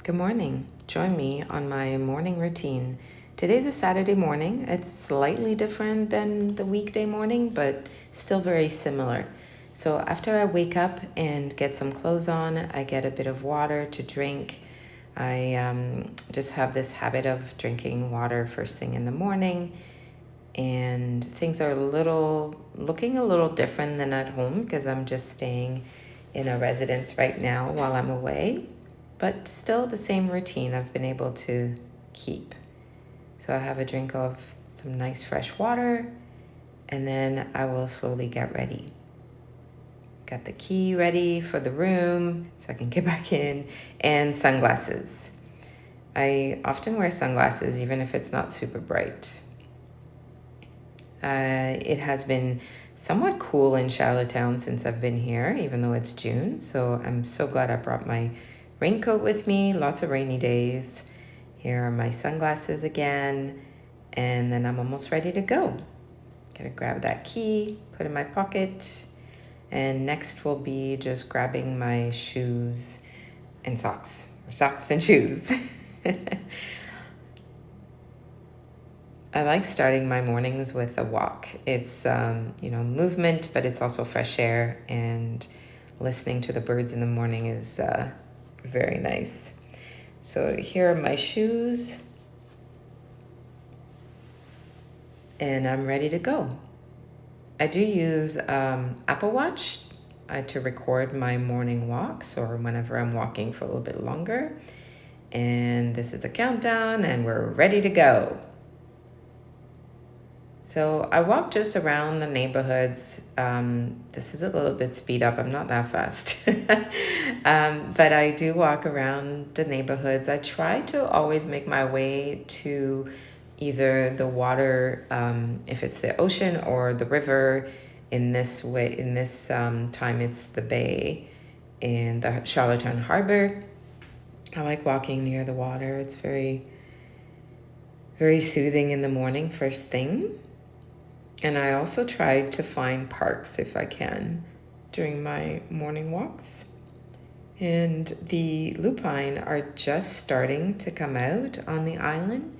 Good morning. Join me on my morning routine. Today's a Saturday morning. It's slightly different than the weekday morning, but still very similar. So after I wake up and get some clothes on, I get a bit of water to drink. I just have this habit of drinking water first thing in the morning, and things are looking a little different than at home because I'm just staying in a residence right now while I'm away, but still the same routine I've been able to keep. So I have a drink of some nice fresh water, and then I will slowly get ready. Got the key ready for the room so I can get back in, and sunglasses. I often wear sunglasses even if it's not super bright. It has been somewhat cool in Charlottetown since I've been here, even though it's June. So I'm so glad I brought my raincoat with me. Lots of rainy days. Here are my sunglasses again. And then I'm almost ready to go. Gotta grab that key, put it in my pocket. And next will be just grabbing my shoes and socks, or socks and shoes. I like starting my mornings with a walk. It's, movement, but it's also fresh air, and listening to the birds in the morning is very nice. So here are my shoes, and I'm ready to go. I do use Apple Watch to record my morning walks or whenever I'm walking for a little bit longer. And this is the countdown, and we're ready to go. So I walk just around the neighborhoods. This is a little bit speed up. I'm not that fast. But I do walk around the neighborhoods. I try to always make my way to either the water, if it's the ocean, or the river. In this time, it's the bay and the Charlottetown Harbor. I like walking near the water. It's very, very soothing in the morning, first thing. And I also try to find parks if I can during my morning walks. And the lupine are just starting to come out on the island.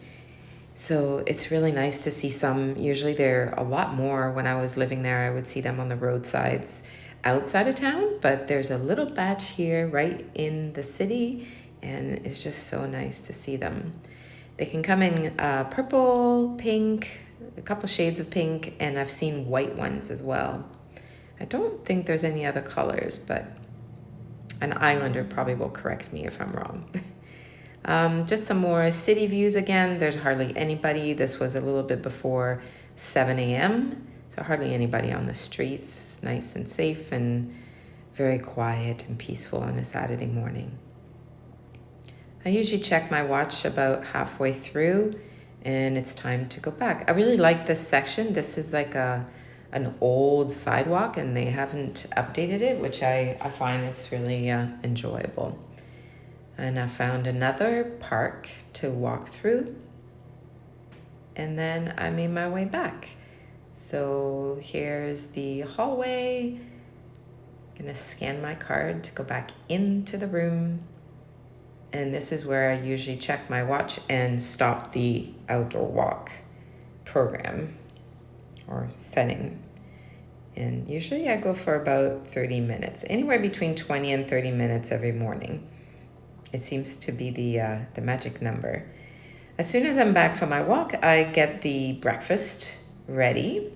So it's really nice to see some. Usually there are a lot more. When I was living there, I would see them on the roadsides outside of town. But there's a little batch here right in the city, and it's just so nice to see them. They can come in purple, pink, a couple shades of pink, and I've seen white ones as well. I don't think there's any other colors, but an islander probably will correct me if I'm wrong. Just some more city views again. There's hardly anybody. This was a little bit before 7 a.m., so hardly anybody on the streets. Nice and safe and very quiet and peaceful on a Saturday morning. I usually check my watch about halfway through, and it's time to go back. I really like this section. This is like an old sidewalk, and they haven't updated it, which I find is really enjoyable. And I found another park to walk through, and then I made my way back. So here's the hallway. I'm gonna scan my card to go back into the room. And this is where I usually check my watch and stop the outdoor walk program or setting. And usually I go for about 30 minutes, anywhere between 20 and 30 minutes every morning. It seems to be the magic number. As soon as I'm back from my walk, I get the breakfast ready.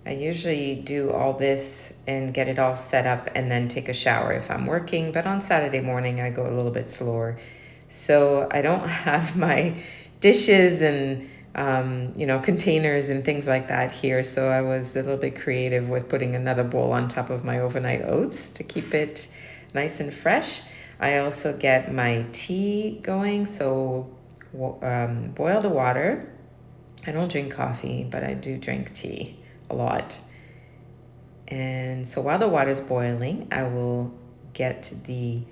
I usually do all this and get it all set up and then take a shower if I'm working. But on Saturday morning, I go a little bit slower. So I don't have my dishes and, containers and things like that here. So I was a little bit creative with putting another bowl on top of my overnight oats to keep it nice and fresh. I also get my tea going. So boil the water. I don't drink coffee, but I do drink tea a lot. And so while the water's boiling, I will get the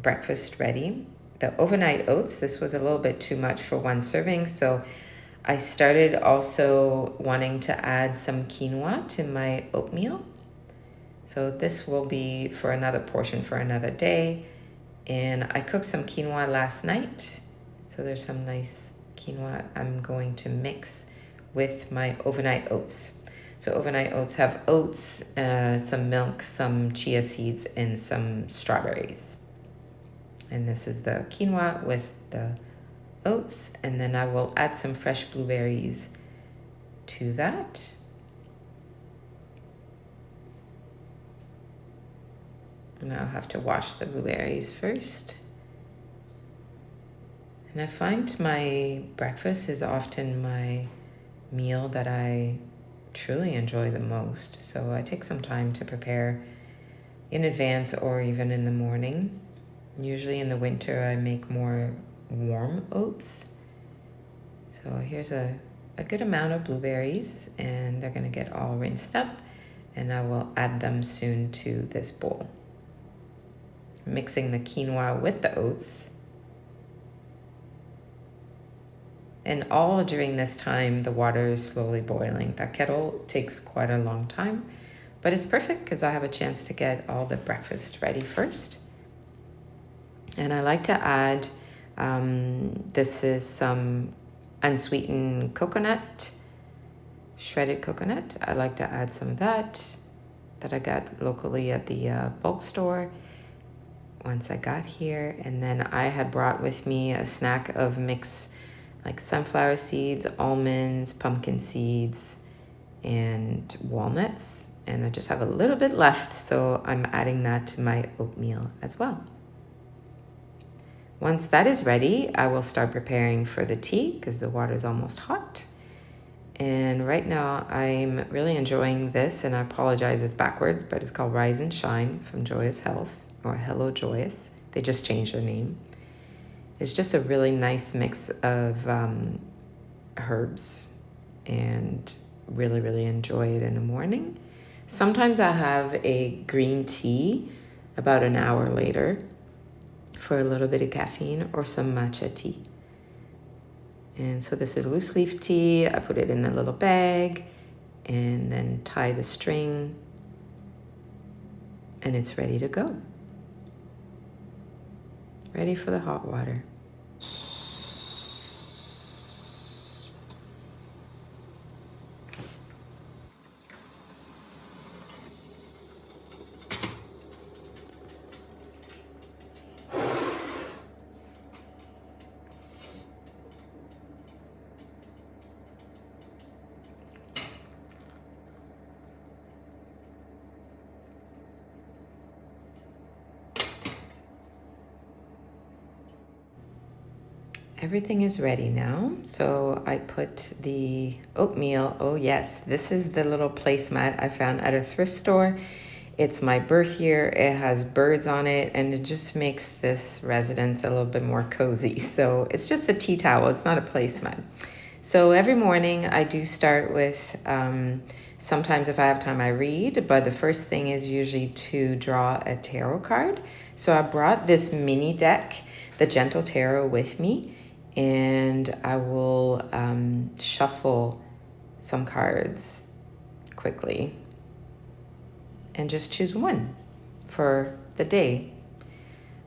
breakfast ready. The overnight oats, this was a little bit too much for one serving, so I started also wanting to add some quinoa to my oatmeal. So this will be for another portion for another day. And I cooked some quinoa last night. So there's some nice quinoa I'm going to mix with my overnight oats. So overnight oats have oats, some milk, some chia seeds, and some strawberries. And this is the quinoa with the oats. And then I will add some fresh blueberries to that. And I'll have to wash the blueberries first. And I find my breakfast is often my meal that I truly enjoy the most. So I take some time to prepare in advance or even in the morning. Usually in the winter, I make more warm oats. So here's a good amount of blueberries, and they're gonna get all rinsed up, and I will add them soon to this bowl. Mixing the quinoa with the oats. And all during this time, the water is slowly boiling. That kettle takes quite a long time, but it's perfect because I have a chance to get all the breakfast ready first. And I like to add, this is some unsweetened coconut, shredded coconut. I like to add some of that I got locally at the bulk store once I got here. And then I had brought with me a snack of mixed like sunflower seeds, almonds, pumpkin seeds, and walnuts. And I just have a little bit left, so I'm adding that to my oatmeal as well. Once that is ready, I will start preparing for the tea because the water is almost hot. And right now I'm really enjoying this, and I apologize it's backwards, but it's called Rise and Shine from Joyous Health, or Hello Joyous. They just changed their name. It's just a really nice mix of herbs, and really, really enjoy it in the morning. Sometimes I have a green tea about an hour later for a little bit of caffeine, or some matcha tea. And so this is loose leaf tea. I put it in a little bag and then tie the string, and it's ready to go. Ready for the hot water. Everything is ready now. So I put the oatmeal. Oh yes, this is the little placemat I found at a thrift store. It's my birth year. It has birds on it, and it just makes this residence a little bit more cozy. So it's just a tea towel. It's not a placemat. So every morning I do start with, sometimes if I have time I read, but the first thing is usually to draw a tarot card. So I brought this mini deck, the Gentle Tarot, with me, and I will shuffle some cards quickly and just choose one for the day.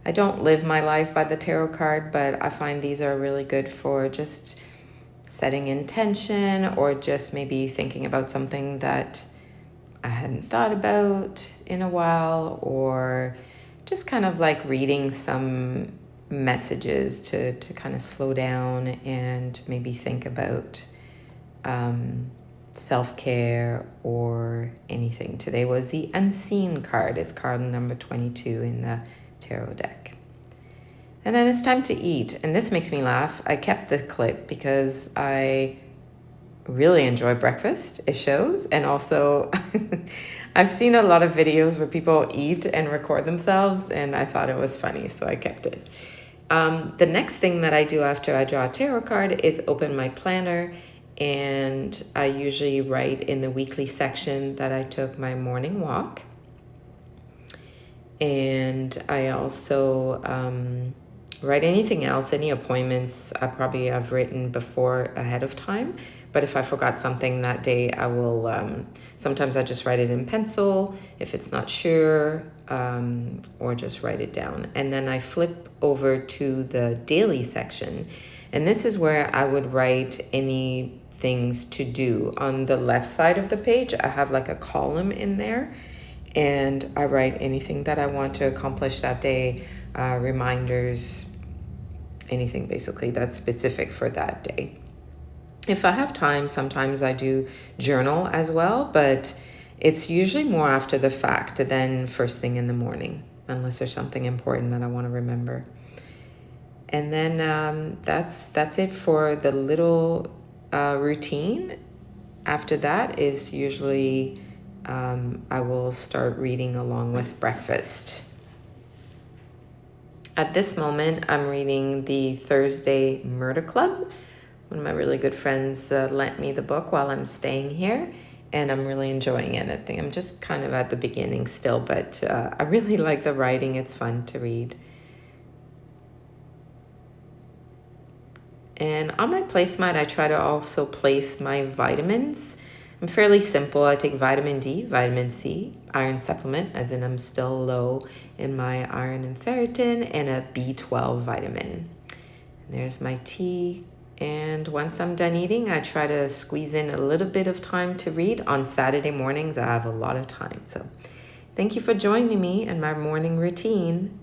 I don't live my life by the tarot card, but I find these are really good for just setting intention, or just maybe thinking about something that I hadn't thought about in a while, or just kind of like reading some messages to kind of slow down and maybe think about self-care or anything. Today was the Unseen card. It's card number 22 in the tarot deck. And then it's time to eat. And this makes me laugh. I kept the clip because I really enjoy breakfast. It shows. And also I've seen a lot of videos where people eat and record themselves, and I thought it was funny, so I kept it. The next thing that I do after I draw a tarot card is open my planner, and I usually write in the weekly section that I took my morning walk. And I also write anything else, any appointments I probably have written before ahead of time. But if I forgot something that day, I will, sometimes I just write it in pencil if it's not sure, or just write it down. And then I flip over to the daily section. And this is where I would write any things to do. On the left side of the page, I have like a column in there. And I write anything that I want to accomplish that day, reminders, anything basically that's specific for that day. If I have time, sometimes I do journal as well, but it's usually more after the fact than first thing in the morning, unless there's something important that I want to remember. And then that's it for the little routine. After that is usually I will start reading along with breakfast. At this moment, I'm reading the Thursday Murder Club. One of my really good friends lent me the book while I'm staying here, and I'm really enjoying it. I think I'm just kind of at the beginning still, but I really like the writing. It's fun to read. And on my placemat, I try to also place my vitamins. I'm fairly simple. I take vitamin D, vitamin C, iron supplement, as in I'm still low in my iron and ferritin, and a B12 vitamin. And there's my tea. And once I'm done eating, I try to squeeze in a little bit of time to read. On Saturday mornings, I have a lot of time. So thank you for joining me in my morning routine.